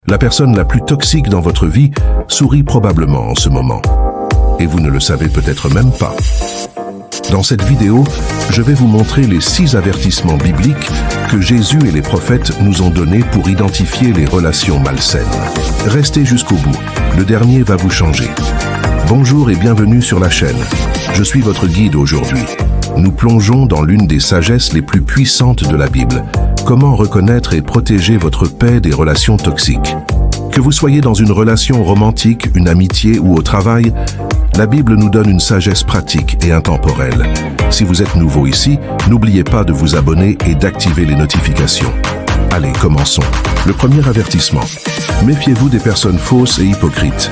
La personne la plus toxique dans votre vie sourit probablement en ce moment. Et vous ne le savez peut-être même pas. Dans cette vidéo, je vais vous montrer les 6 avertissements bibliques que Jésus et les prophètes nous ont donnés pour identifier les relations malsaines. Restez jusqu'au bout, le dernier va vous changer. Bonjour et bienvenue sur la chaîne. Je suis votre guide aujourd'hui. Nous plongeons dans l'une des sagesses les plus puissantes de la Bible. Comment reconnaître et protéger votre paix des relations toxiques. Que vous soyez dans une relation romantique, une amitié ou au travail, la Bible nous donne une sagesse pratique et intemporelle. Si vous êtes nouveau ici, n'oubliez pas de vous abonner et d'activer les notifications. Allez, commençons. Le premier avertissement. Méfiez-vous des personnes fausses et hypocrites.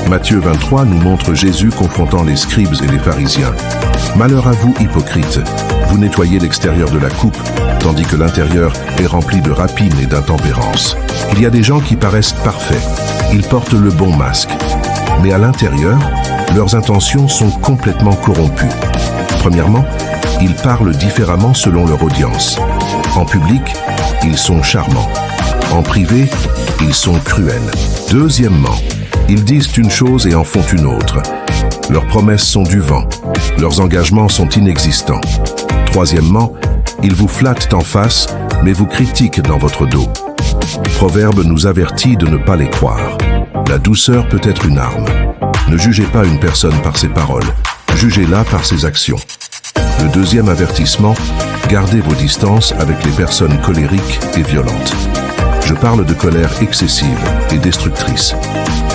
Matthieu 23 nous montre Jésus confrontant les scribes et les pharisiens. Malheur à vous, hypocrites. Vous nettoyez l'extérieur de la coupe, tandis que l'intérieur est rempli de rapine et d'intempérance. Il y a des gens qui paraissent parfaits. Ils portent le bon masque. Mais à l'intérieur, leurs intentions sont complètement corrompues. Premièrement, ils parlent différemment selon leur audience. En public, ils sont charmants. En privé, ils sont cruels. Deuxièmement, ils disent une chose et en font une autre. Leurs promesses sont du vent. Leurs engagements sont inexistants. Troisièmement, ils vous flattent en face, mais vous critiquent dans votre dos. Proverbe nous avertit de ne pas les croire. La douceur peut être une arme. Ne jugez pas une personne par ses paroles, jugez-la par ses actions. Le deuxième avertissement, gardez vos distances avec les personnes colériques et violentes. Je parle de colère excessive et destructrice.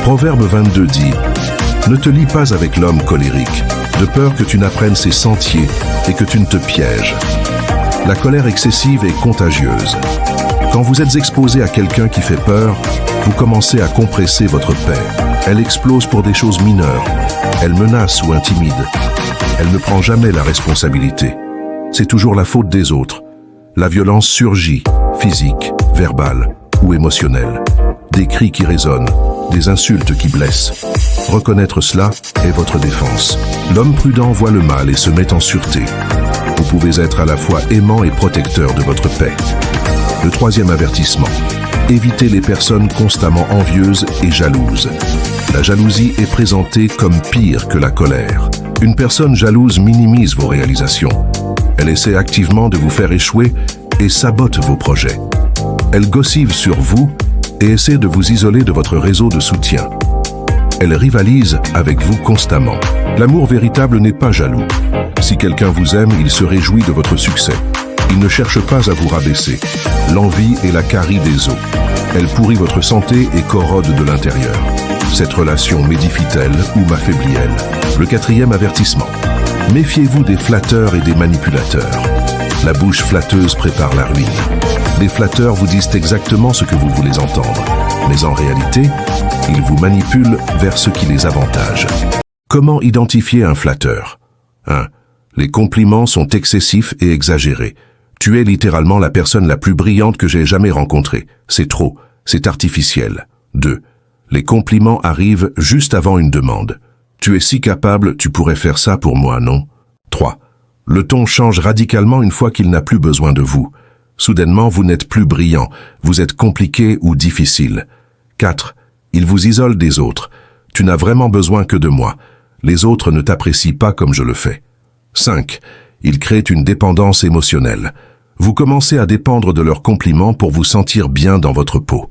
Proverbe 22 dit « Ne te lie pas avec l'homme colérique, de peur que tu n'apprennes ses sentiers et que tu ne te pièges. » La colère excessive est contagieuse. Quand vous êtes exposé à quelqu'un qui fait peur, vous commencez à compresser votre paix. Elle explose pour des choses mineures. Elle menace ou intimide. Elle ne prend jamais la responsabilité. C'est toujours la faute des autres. La violence surgit, physique, verbale ou émotionnelle. Des cris qui résonnent, des insultes qui blessent. Reconnaître cela est votre défense. L'homme prudent voit le mal et se met en sûreté. Vous pouvez être à la fois aimant et protecteur de votre paix. Le troisième avertissement. Évitez les personnes constamment envieuses et jalouses. La jalousie est présentée comme pire que la colère. Une personne jalouse minimise vos réalisations. Elle essaie activement de vous faire échouer et sabote vos projets. Elle gossive sur vous et essaie de vous isoler de votre réseau de soutien. Elle rivalise avec vous constamment. L'amour véritable n'est pas jaloux. Si quelqu'un vous aime, il se réjouit de votre succès. Il ne cherche pas à vous rabaisser. L'envie est la carie des os. Elle pourrit votre santé et corrode de l'intérieur. Cette relation m'édifie-t-elle ou m'affaiblit-elle? Le quatrième avertissement. Méfiez-vous des flatteurs et des manipulateurs. La bouche flatteuse prépare la ruine. Les flatteurs vous disent exactement ce que vous voulez entendre. Mais en réalité, ils vous manipulent vers ce qui les avantage. Comment identifier un flatteur? 1. Les compliments sont excessifs et exagérés. Tu es littéralement la personne la plus brillante que j'ai jamais rencontrée. C'est trop, c'est artificiel. 2. Les compliments arrivent juste avant une demande. Tu es si capable, tu pourrais faire ça pour moi, non? 3. Le ton change radicalement une fois qu'il n'a plus besoin de vous. Soudainement, vous n'êtes plus brillant, vous êtes compliqué ou difficile. 4. Il vous isole des autres. Tu n'as vraiment besoin que de moi. Les autres ne t'apprécient pas comme je le fais. 5. Il crée une dépendance émotionnelle. Vous commencez à dépendre de leurs compliments pour vous sentir bien dans votre peau.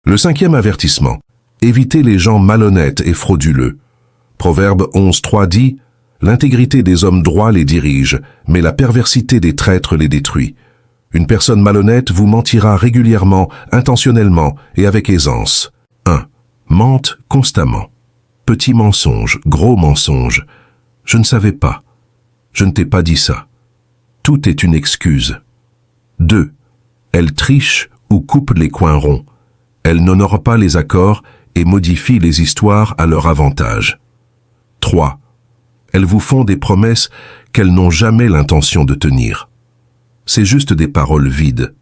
Le cinquième avertissement. Évitez les gens malhonnêtes et frauduleux. Proverbe 11.3 dit « L'intégrité des hommes droits les dirige, mais la perversité des traîtres les détruit. » Une personne malhonnête vous mentira régulièrement, intentionnellement et avec aisance. 1. Mente constamment. Petit mensonge, gros mensonge. Je ne savais pas. Je ne t'ai pas dit ça. Tout est une excuse. 2. Elle triche ou coupe les coins ronds. Elle n'honore pas les accords et modifie les histoires à leur avantage. 3. Elles vous font des promesses qu'elles n'ont jamais l'intention de tenir. C'est juste des paroles vides,